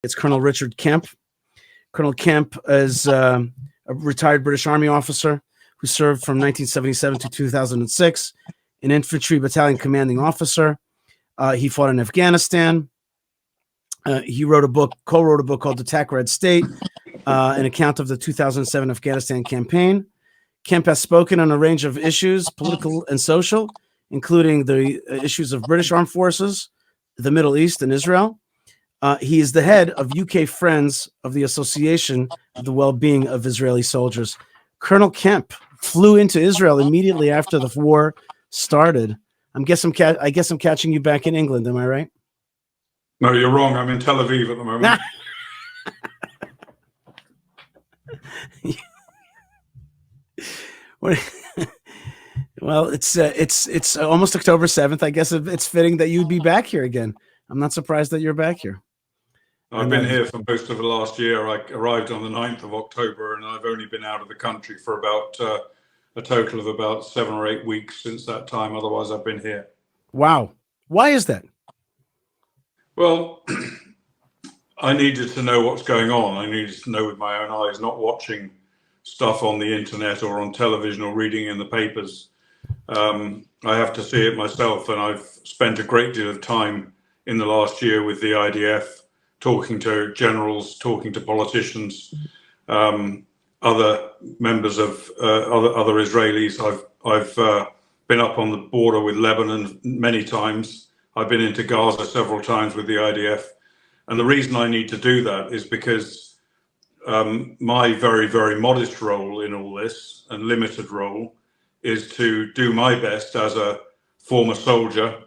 It's Colonel Richard Kemp. Colonel Kemp is a retired British Army officer who served from 1977 to 2006, an infantry battalion commanding officer. He fought in Afghanistan. He co-wrote a book called Attack Red State, an account of the 2007 Afghanistan campaign. Kemp has spoken on a range of issues, political and social, including the issues of British armed forces, the Middle East, and Israel. He is the head of UK Friends of the Association of the Well-Being of Israeli Soldiers. Colonel Kemp flew into Israel immediately after the war started. I guess I'm catching you back in England. Am I right? No, you're wrong. I'm in Tel Aviv at the moment. Well, it's almost October 7th. I guess it's fitting that you'd be back here again. I'm not surprised that you're back here. I've been here for most of the last year. I arrived on the 9th of October, and I've only been out of the country for about a total of about 7 or 8 weeks since that time. Otherwise, I've been here. Wow. Why is that? Well, I needed to know what's going on. I needed to know with my own eyes, not watching stuff on the internet or on television or reading in the papers. I have to see it myself, and I've spent a great deal of time in the last year with the IDF, talking to generals, talking to politicians, other members of other Israelis. I've been up on the border with Lebanon many times. I've been into Gaza several times with the IDF. And the reason I need to do that is because my very, very modest role in all this, and limited role, is to do my best as a former soldier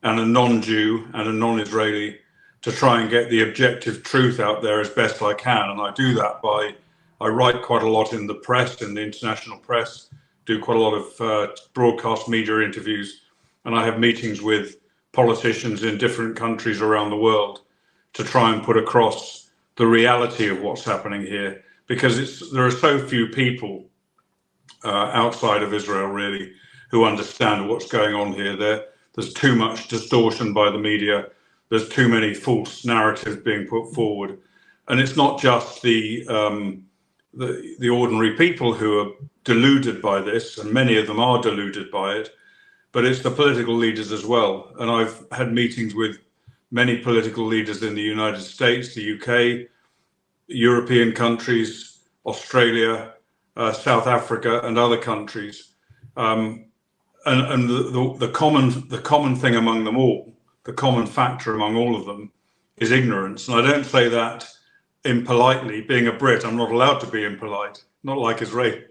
and a non-Jew and a non-Israeli to try and get the objective truth out there as best I can. And I do that I write quite a lot in the press, in the international press, do quite a lot of broadcast media interviews, and I have meetings with politicians in different countries around the world to try and put across the reality of what's happening here, because there are so few people outside of Israel really who understand what's going on here. There's too much distortion by the media. There's too many false narratives being put forward, and it's not just the ordinary people who are deluded by this, and many of them are deluded by it, but it's the political leaders as well. And I've had meetings with many political leaders in the United States, the UK, European countries, Australia, South Africa, and other countries. And the common thing among them all, the common factor among all of them, is ignorance. And I don't say that impolitely. Being a Brit, I'm not allowed to be impolite, not like Israelis.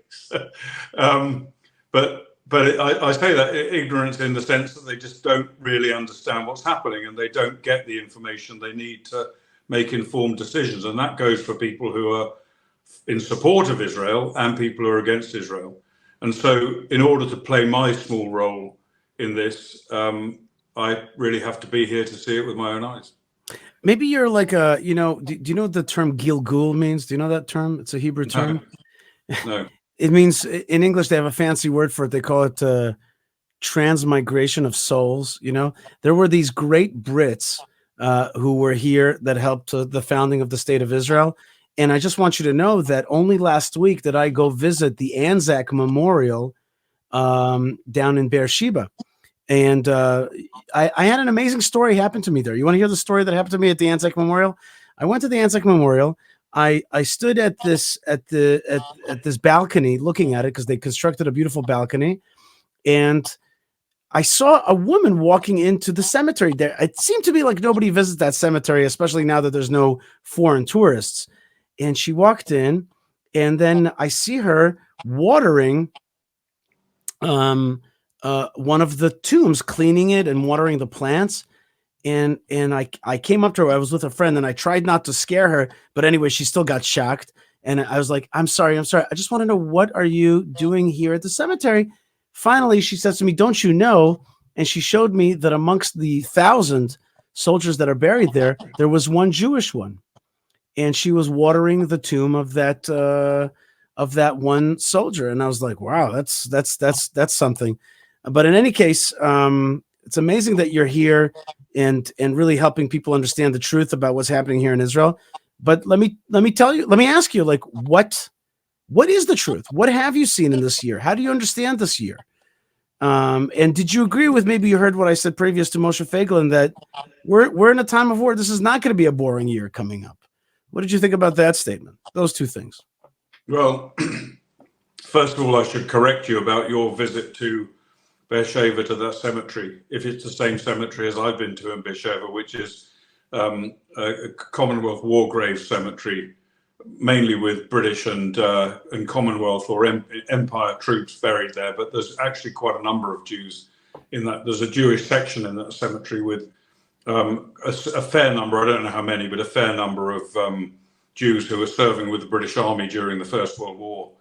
But I say that ignorance in the sense that they just don't really understand what's happening, and they don't get the information they need to make informed decisions. And that goes for people who are in support of Israel and people who are against Israel. And so in order to play my small role in this, I really have to be here to see it with my own eyes. Maybe you're like do you know what the term Gilgul means? Do you know that term? It's a Hebrew term. No. It means, in English, they have a fancy word for it. They call it transmigration of souls. You know, there were these great Brits who were here that helped the founding of the state of Israel. And I just want you to know that only last week did I go visit the Anzac Memorial down in Beersheba. And I had an amazing story happen to me there. You want to hear the story that happened to me at the Anzac Memorial? I went to the Anzac Memorial. I stood at this balcony looking at it because they constructed a beautiful balcony, and I saw a woman walking into the cemetery there. It seemed to be like nobody visits that cemetery, especially now that there's no foreign tourists. And she walked in, and then I see her watering one of the tombs, cleaning it and watering the plants. And I came up to her. I was with a friend, and I tried not to scare her, but anyway, she still got shocked. And I was like, I'm sorry. I just want to know, what are you doing here at the cemetery? Finally, she says to me, don't you know? And she showed me that amongst the 1,000 soldiers that are buried there, there was one Jewish one. And she was watering the tomb of that one soldier. And I was like, wow, that's something. But in any case, It's amazing that you're here and really helping people understand the truth about what's happening here in Israel. But let me ask you, like, what is the truth? What have you seen in this year? How do you understand this year? And did you agree with, maybe you heard what I said previous to Moshe Feiglin, that we're in a time of war. This is not going to be a boring year coming up. What did you think about that statement? Those two things. Well, first of all, I should correct you about your visit to Beersheba, to that cemetery. If it's the same cemetery as I've been to in Beersheba, which is a Commonwealth Wargrave cemetery, mainly with British and Commonwealth or Empire troops buried there. But there's actually quite a number of Jews in that. There's a Jewish section in that cemetery with a fair number, I don't know how many, but a fair number of Jews who were serving with the British Army during the First World War,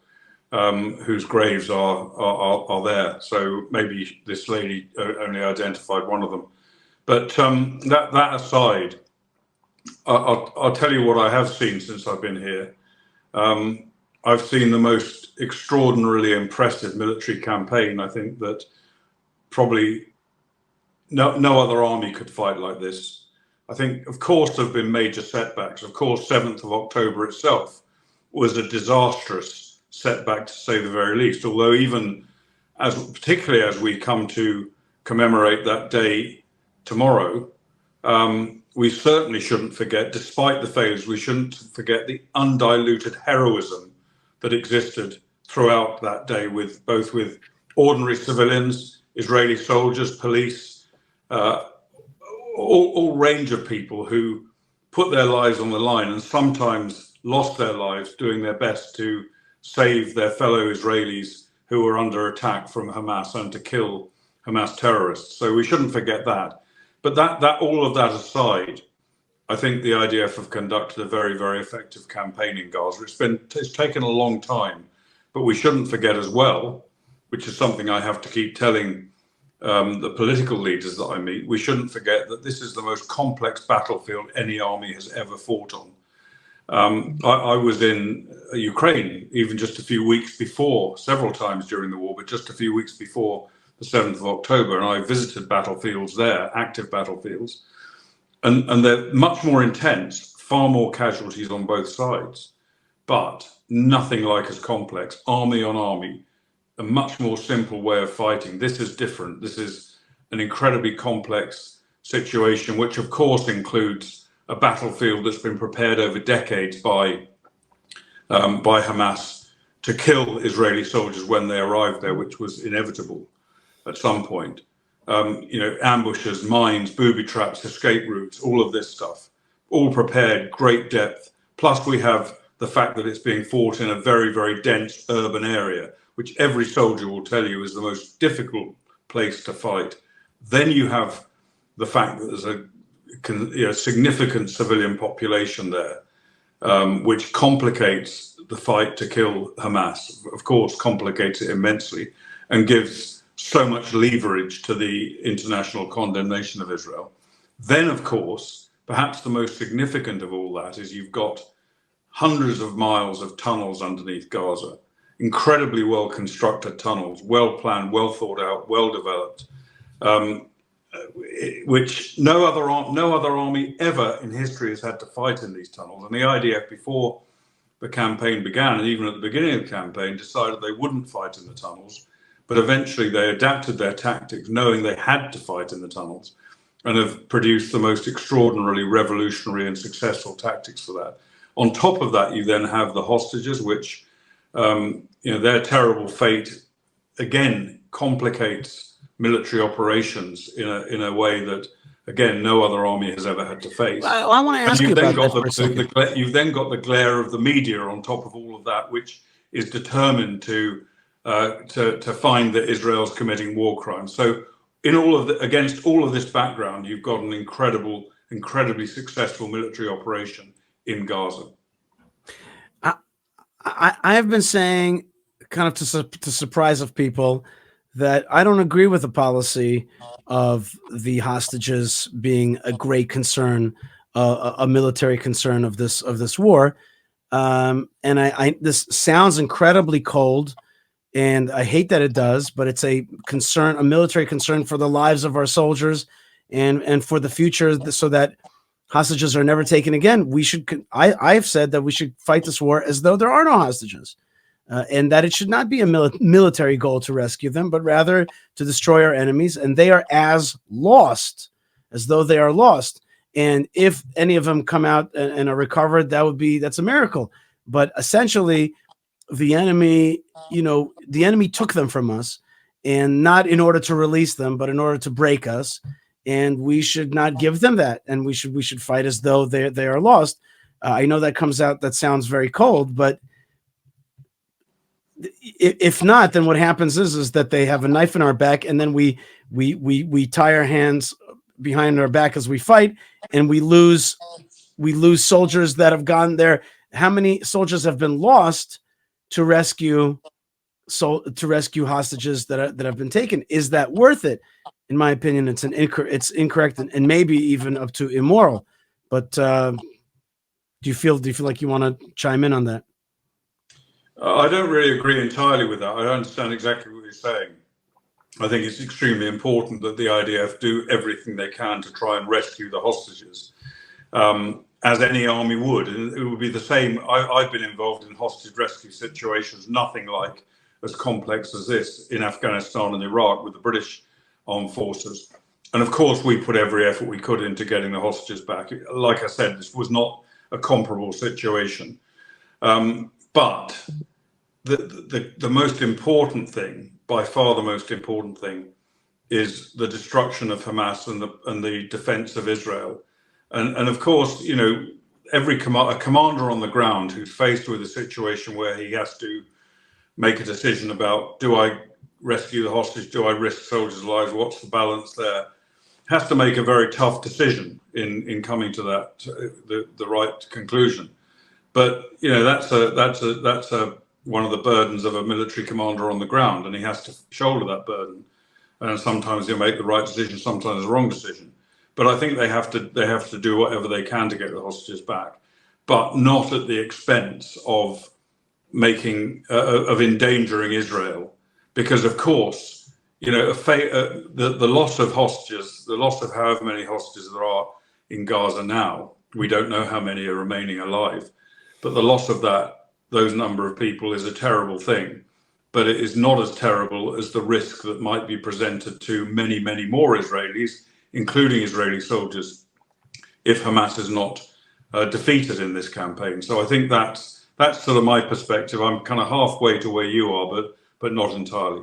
whose graves are there. So maybe this lady only identified one of them. But that aside, I'll tell you what I have seen since I've been here. I've seen the most extraordinarily impressive military campaign. I think that probably no other army could fight like this. I think, of course, there have been major setbacks. Of course, 7th of October itself was a disastrous setback, to say the very least. Although even particularly as we come to commemorate that day tomorrow, we certainly shouldn't forget, despite the failures, we shouldn't forget the undiluted heroism that existed throughout that day, both with ordinary civilians, Israeli soldiers, police, all range of people who put their lives on the line and sometimes lost their lives doing their best to save their fellow Israelis who were under attack from Hamas and to kill Hamas terrorists. So we shouldn't forget that. But all of that aside, I think the IDF have conducted a very, very effective campaign in Gaza. It's taken a long time, but we shouldn't forget as well, which is something I have to keep telling the political leaders that I meet, we shouldn't forget that this is the most complex battlefield any army has ever fought on. I was in Ukraine even just a few weeks before, several times during the war, but just a few weeks before the 7th of October, and I visited battlefields there, active battlefields, and they're much more intense, far more casualties on both sides, but nothing like as complex, army on army, a much more simple way of fighting. This is different. This is an incredibly complex situation, which of course includes a battlefield that's been prepared over decades by Hamas to kill Israeli soldiers when they arrived there, which was inevitable at some point. Ambushes, mines, booby traps, escape routes, all of this stuff, all prepared, great depth. Plus we have the fact that it's being fought in a very, very dense urban area, which every soldier will tell you is the most difficult place to fight. Then you have the fact that there's a significant civilian population there, which complicates the fight to kill Hamas, of course, complicates it immensely and gives so much leverage to the international condemnation of Israel. Then, of course, perhaps the most significant of all that is you've got hundreds of miles of tunnels underneath Gaza, incredibly well constructed tunnels, well planned, well thought out, well developed, which no other army ever in history has had to fight in these tunnels. And the IDF, before the campaign began, and even at the beginning of the campaign, decided they wouldn't fight in the tunnels, but eventually they adapted their tactics, knowing they had to fight in the tunnels, and have produced the most extraordinarily revolutionary and successful tactics for that. On top of that, you then have the hostages, which their terrible fate again complicates military operations in a way that, again, no other army has ever had to face. I want to ask you about that for a second. You've then got the glare of the media on top of all of that, which is determined to find that Israel's committing war crimes. So, against all of this background, you've got an incredibly successful military operation in Gaza. I have been saying, kind of to surprise of people, that I don't agree with the policy of the hostages being a great concern, a military concern of this war. And this sounds incredibly cold. And I hate that it does, but it's a concern, a military concern for the lives of our soldiers and for the future, so that hostages are never taken again. I've said that we should fight this war as though there are no hostages, and that it should not be a military goal to rescue them, but rather to destroy our enemies. And they are as lost as though they are lost. And if any of them come out and are recovered, that's a miracle. But essentially, the enemy took them from us, and not in order to release them, but in order to break us. And we should not give them that. And we should fight as though they are lost. I know that sounds very cold, but if not, then what happens is that they have a knife in our back, and then we tie our hands behind our back as we fight, and we lose soldiers that have gone there. How many soldiers have been lost to rescue hostages that have been taken? Is that worth it? In my opinion, it's incorrect and maybe even up to immoral. But do you feel like you want to chime in on that? I don't really agree entirely with that. I understand exactly what you're saying. I think it's extremely important that the IDF do everything they can to try and rescue the hostages, as any army would. And it would be the same. I've been involved in hostage rescue situations, nothing like as complex as this, in Afghanistan and Iraq with the British armed forces. And of course, we put every effort we could into getting the hostages back. Like I said, this was not a comparable situation. But the most important thing, by far the most important thing, is the destruction of Hamas and the defense of Israel. And of course, a commander on the ground who's faced with a situation where he has to make a decision about, do I rescue the hostage? Do I risk soldiers' lives? What's the balance there? Has to make a very tough decision in coming to that the right conclusion. But that's one of the burdens of a military commander on the ground, and he has to shoulder that burden. And sometimes he'll make the right decision, sometimes the wrong decision. But I think they have to do whatever they can to get the hostages back, but not at the expense of of endangering Israel, because of course, the loss of hostages, the loss of however many hostages there are in Gaza now, we don't know how many are remaining alive, but the loss of those number of people is a terrible thing. But it is not as terrible as the risk that might be presented to many, many more Israelis, including Israeli soldiers, if Hamas is not defeated in this campaign. So I think that's sort of my perspective. I'm kind of halfway to where you are, but not entirely.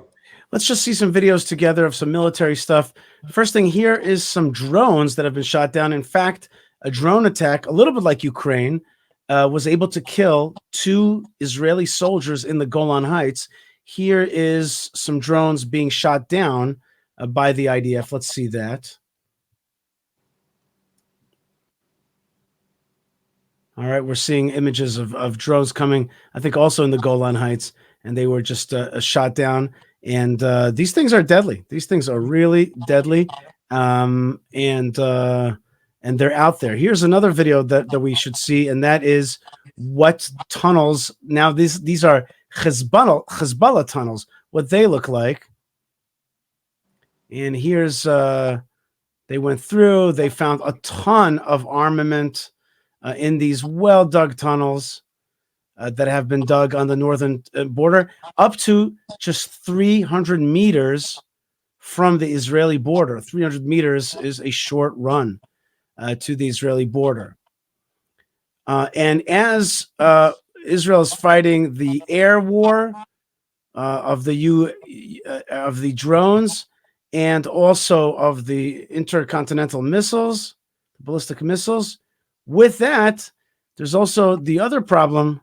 Let's just see some videos together of some military stuff. First thing here is some drones that have been shot down. In fact, a drone attack, a little bit like Ukraine, was able to kill 2 Israeli soldiers in the Golan Heights. Here is some drones being shot down by the IDF. Let's see that. All right, we're seeing images of drones coming, I think also in the Golan Heights, and they were just shot down. And these things are deadly. These things are really deadly, and they're out there. Here's another video that we should see, and that is what tunnels. Now these are Hezbollah tunnels, what they look like. And here's they went through. They found a ton of armament in these well-dug tunnels that have been dug on the northern border, up to just 300 meters from the Israeli border. 300 meters is a short run to the Israeli border. And as Israel is fighting the air war of the drones and also of the intercontinental missiles, ballistic missiles, with that, there's also the other problem,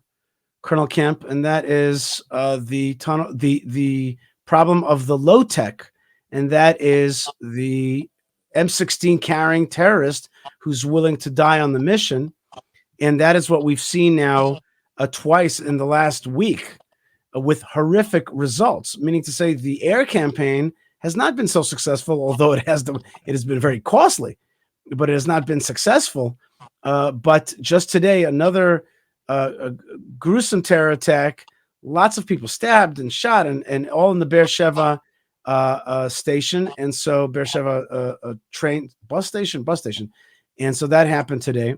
Colonel Kemp, and that is the problem of the low tech, and that is the M16 carrying terrorist who's willing to die on the mission. And that is what we've seen now twice in the last week with horrific results, meaning to say the air campaign has not been so successful, although it has been very costly, but it has not been successful. But just today, another gruesome terror attack lots of people stabbed and shot, and all in the Beersheba station. And so Beersheba bus station. And so that happened today.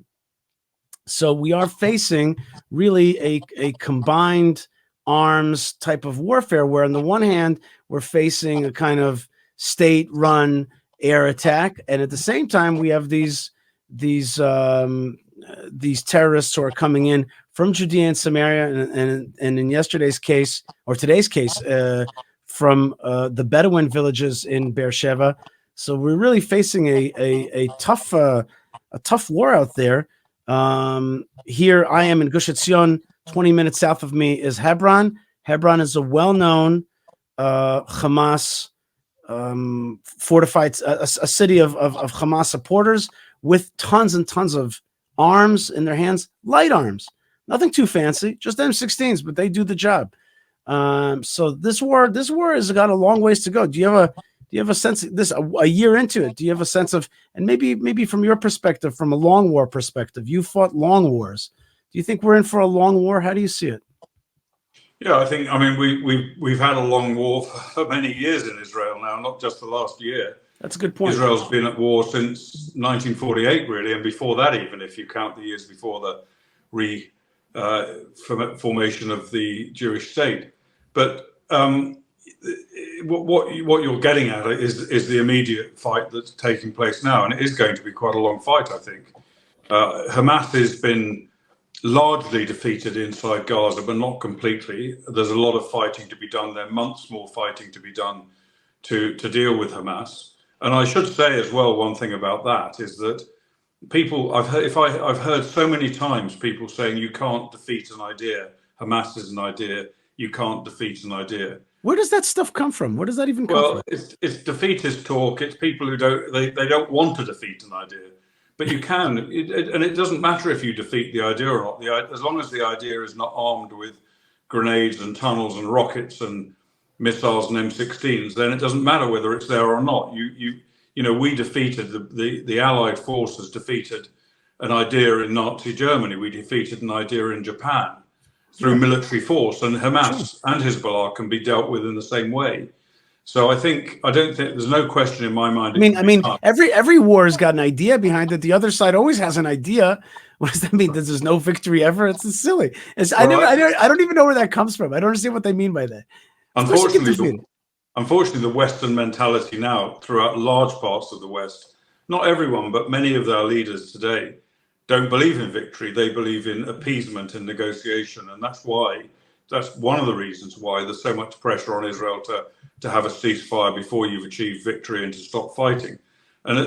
So we are facing really a combined arms type of warfare, where on the one hand, we're facing a kind of state-run air attack, and at the same time, we have these terrorists who are coming in from Judea and Samaria, and in yesterday's case, or today's case, from the Bedouin villages in Beersheba. So we're really facing a tough war out there. Here I am in Gush Etzion. 20 minutes south of me is Hebron. Hebron is a well-known Hamas fortified, a city of Hamas supporters with tons and tons of arms in their hands, light arms, nothing too fancy, just M16s, but they do the job. So this war has got a long ways to go. Do you have a sense of this a year into it? Do you have a sense of, and maybe from your perspective, from a long war perspective, you fought long wars. Do you think we're in for a long war? How do you see it? Yeah, I mean, we've had a long war for many years in Israel now, not just the last year. That's a good point. Israel's been at war since 1948, really, and before that, even if you count the years before the formation of the Jewish state. But what you're getting at is the immediate fight that's taking place now, and it is going to be quite a long fight, I think. Hamas has been largely defeated inside Gaza, but not completely. There's a lot of fighting to be done there, months more fighting to be done to deal with Hamas. And I should say as well, one thing about that is that people, I've heard so many times people saying you can't defeat an idea. Hamas is an idea. You can't defeat an idea. Where does that stuff come from? Where does that even come from? Well, it's defeatist talk. It's people who don't want to defeat an idea. But you can, and it doesn't matter if you defeat the idea or not. As long as the idea is not armed with grenades and tunnels and rockets and missiles and M16s, then it doesn't matter whether it's there or not. We defeated the Allied forces defeated an idea in Nazi Germany. We defeated an idea in Japan through military force, and Hamas and Hezbollah can be dealt with in the same way. So I don't think there's no question in my mind. I mean, every war has got an idea behind it. The other side always has an idea. What does that mean? That there's no victory ever? It's silly. I don't even know where that comes from. I don't understand what they mean by that. Unfortunately, the Western mentality now, throughout large parts of the West, not everyone, but many of their leaders today, don't believe in victory. They believe in appeasement and negotiation, and that's one of the reasons why there's so much pressure on Israel to have a ceasefire before you've achieved victory and to stop fighting. And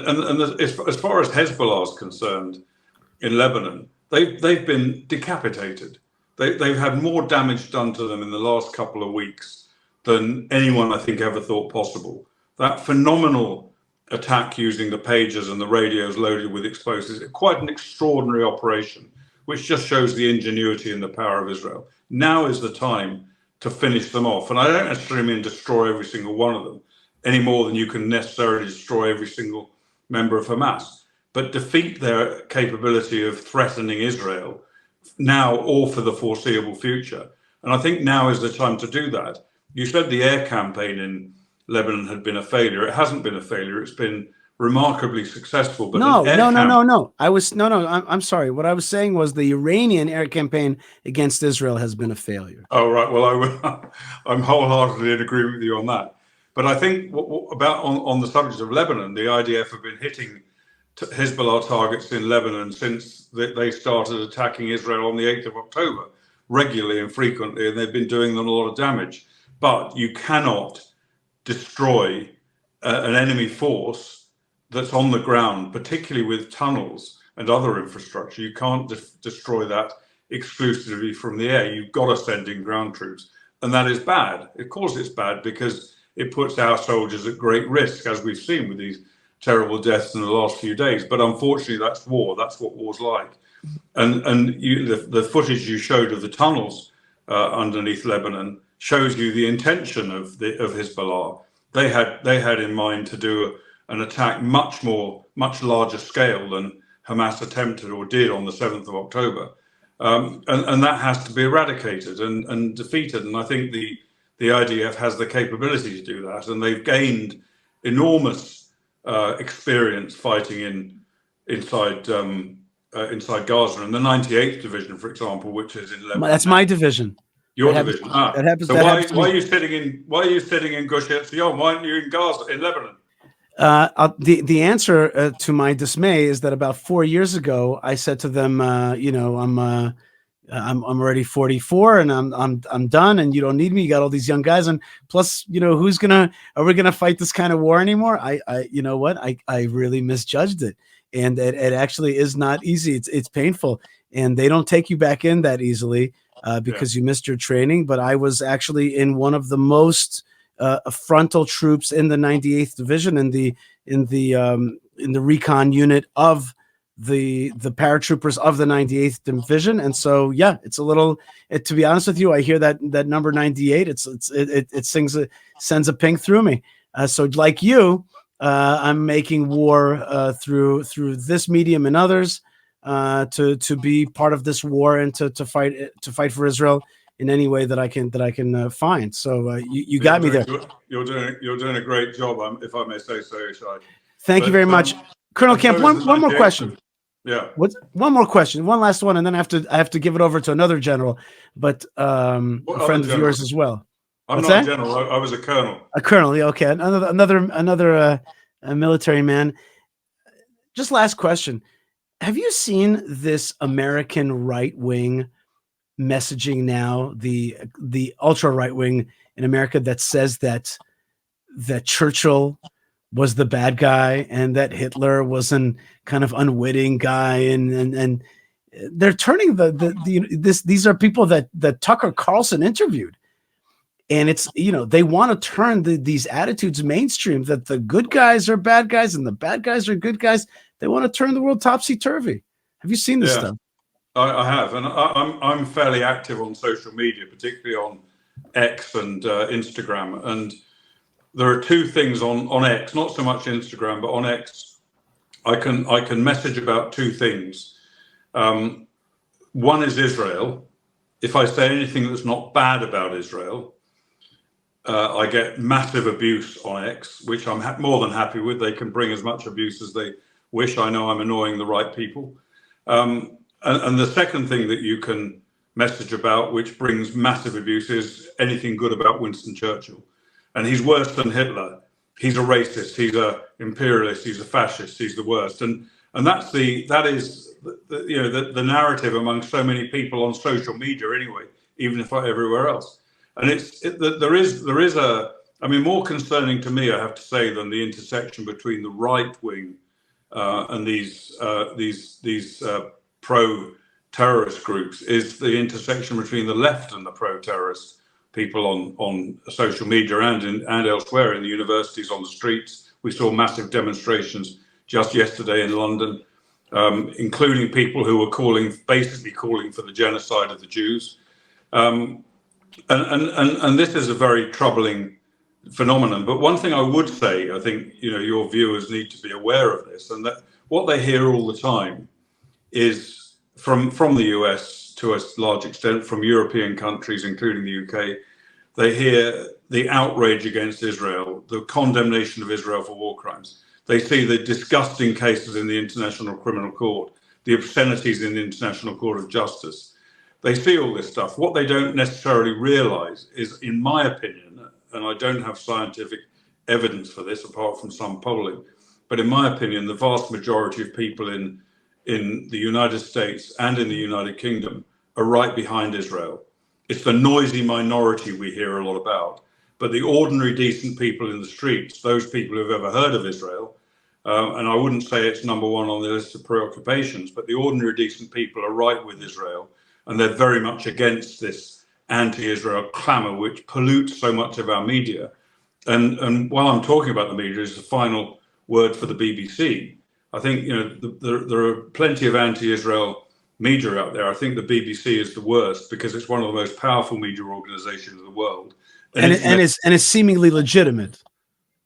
as far as Hezbollah is concerned, in Lebanon, they've been decapitated. They've had more damage done to them in the last couple of weeks than anyone, I think, ever thought possible. That phenomenal attack using the pagers and the radios loaded with explosives, quite an extraordinary operation, which just shows the ingenuity and the power of Israel. Now is the time to finish them off. And I don't necessarily mean destroy every single one of them any more than you can necessarily destroy every single member of Hamas, but defeat their capability of threatening Israel now or for the foreseeable future. And I think now is the time to do that. You said the air campaign in Lebanon had been a failure. It hasn't been a failure. It's been remarkably successable. But no. I'm sorry. What I was saying was the Iranian air campaign against Israel has been a failure. Oh, right. Well, I'm wholeheartedly in agreement with you on that. But I think on the subject of Lebanon, the IDF have been hitting Hezbollah targets in Lebanon since they started attacking Israel on the 8th of October, regularly and frequently, and they've been doing them a lot of damage. But you cannot destroy an enemy force that's on the ground, particularly with tunnels and other infrastructure. You can't destroy that exclusively from the air. You've got to send in ground troops. And that is bad. Of course it's bad because it puts our soldiers at great risk, as we've seen with these terrible deaths in the last few days. But unfortunately, that's war. That's what war's like. And the footage you showed of the tunnels underneath Lebanon shows you the intention of Hezbollah. They had in mind to do an attack much larger scale than Hamas attempted or did on the 7th of October. and that has to be eradicated and defeated. And I think the IDF has the capability to do that, and they've gained enormous experience fighting inside Gaza. And the 98th Division, for example, which is in Lebanon. That's my division. Your division. That happens. So why are you sitting in Gush Etzion? Why aren't you in Gaza, in Lebanon? The answer to my dismay is that about 4 years ago, I said to them, I'm already 44 and I'm done, and you don't need me. You got all these young guys, and plus, are we gonna fight this kind of war anymore? You know what? I really misjudged it, and it actually is not easy. It's painful, and they don't take you back in that easily because you missed your training. But I was actually in one of the most frontal troops in the 98th Division, in the recon unit of the paratroopers of the 98th Division. And so, yeah, it's a little, to be honest with you, I hear that number 98, it sends a ping through me. So like you, I'm making war through this medium and others to be part of this war and to fight for Israel in any way that I can find. So you got me there. You're doing a great job, if I may say so, Shai. Thank you very much, Colonel Kemp. One more question. Yeah. One more question. One last one, and then I have to give it over to another general, but a friend of yours as well. I'm not a general. I was a colonel. A colonel. Yeah. Okay. Another military man. Just last question. Have you seen this American right wing messaging now, the ultra right wing in America that says that Churchill was the bad guy and that Hitler was an kind of unwitting guy, and they're turning these are people that Tucker Carlson interviewed, and it's they want to turn these attitudes mainstream, that the good guys are bad guys and the bad guys are good guys. They want to turn the world topsy-turvy. Have you seen this stuff? I have, and I'm fairly active on social media, particularly on X and Instagram. And there are two things on X, not so much Instagram, but on X, I can message about two things. One is Israel. If I say anything that's not bad about Israel, I get massive abuse on X, which I'm more than happy with. They can bring as much abuse as they wish. I know I'm annoying the right people. And the second thing that you can message about, which brings massive abuse, is anything good about Winston Churchill. And he's worse than Hitler. He's a racist. He's a imperialist. He's a fascist. He's the worst. And that is the narrative among so many people on social media anyway, even if not everywhere else. And there is more concerning to me, I have to say, than the intersection between the right wing and these pro-terrorist groups is the intersection between the left and the pro-terrorist people on social media and elsewhere in the universities, on the streets. We saw massive demonstrations just yesterday in London, including people who were basically calling for the genocide of the Jews. And this is a very troubling phenomenon. But one thing I would say, I think your viewers need to be aware of this, and that what they hear all the time is from the US to a large extent, from European countries, including the UK. They hear the outrage against Israel, the condemnation of Israel for war crimes. They see the disgusting cases in the International Criminal Court, the obscenities in the International Court of Justice. They see all this stuff. What they don't necessarily realize is, in my opinion, and I don't have scientific evidence for this apart from some polling, but in my opinion, the vast majority of people in the United States and in the United Kingdom are right behind Israel. It's the noisy minority we hear a lot about, but the ordinary decent people in the streets, those people who've ever heard of Israel, and I wouldn't say it's number one on the list of preoccupations, but the ordinary decent people are right with Israel, and they're very much against this anti-Israel clamor, which pollutes so much of our media. And while I'm talking about the media, is the final word for the BBC. I think there are plenty of anti-Israel media out there. I think the BBC is the worst because it's one of the most powerful media organizations in the world, and it's seemingly legitimate.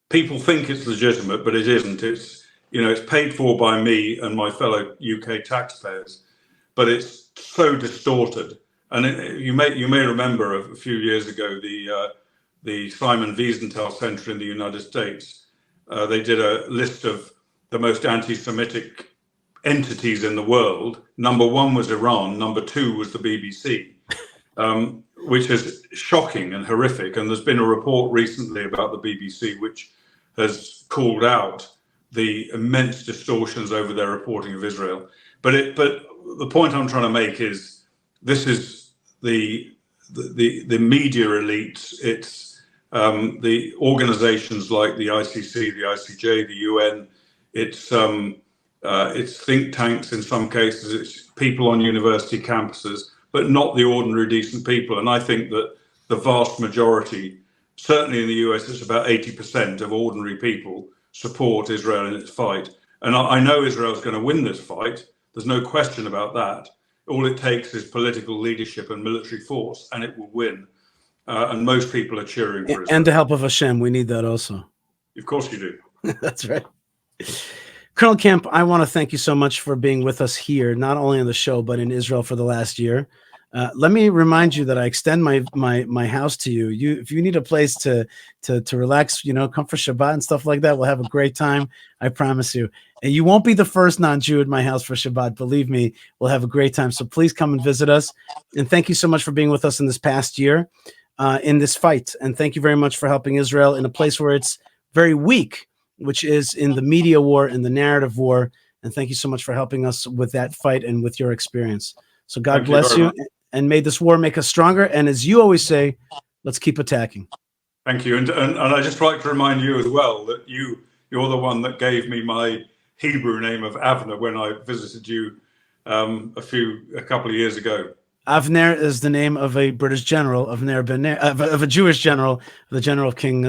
People think it's legitimate, but it isn't. It's paid for by me and my fellow UK taxpayers. but it's so distorted. And you may remember a few years ago the Simon Wiesenthal Center in the United States. They did a list of the most anti-Semitic entities in the world. Number one was Iran. Number two was the BBC, which is shocking and horrific. And there's been a report recently about the BBC, which has called out the immense distortions over their reporting of Israel. But the point I'm trying to make is this is the media elites. It's the organizations like the ICC, the ICJ, the UN. It's think tanks in some cases. It's people on university campuses, but not the ordinary decent people. And I think that the vast majority, certainly in the US, it's about 80% of ordinary people support Israel in its fight. And I know Israel's going to win this fight. There's no question about that. All it takes is political leadership and military force, and it will win. And most people are cheering for Israel. And the help of Hashem, we need that also. Of course you do. That's right. Colonel Kemp, I want to thank you so much for being with us here, not only on the show, but in Israel for the last year. Let me remind you that I extend my house to you. If you need a place to relax, come for Shabbat and stuff like that, we'll have a great time. I promise you. And you won't be the first non-Jew at my house for Shabbat. Believe me, we'll have a great time. So please come and visit us. And thank you so much for being with us in this past year, in this fight. And thank you very much for helping Israel in a place where it's very weak, which is in the media war, in the narrative war. And thank you so much for helping us with that fight and with your experience. So God bless you. And may this war make us stronger. And as you always say, let's keep attacking. Thank you. And I'd just like to remind you as well that you're the one that gave me my Hebrew name of Avner when I visited you a couple of years ago. Avner is the name of a British general, of a Jewish general, the general of King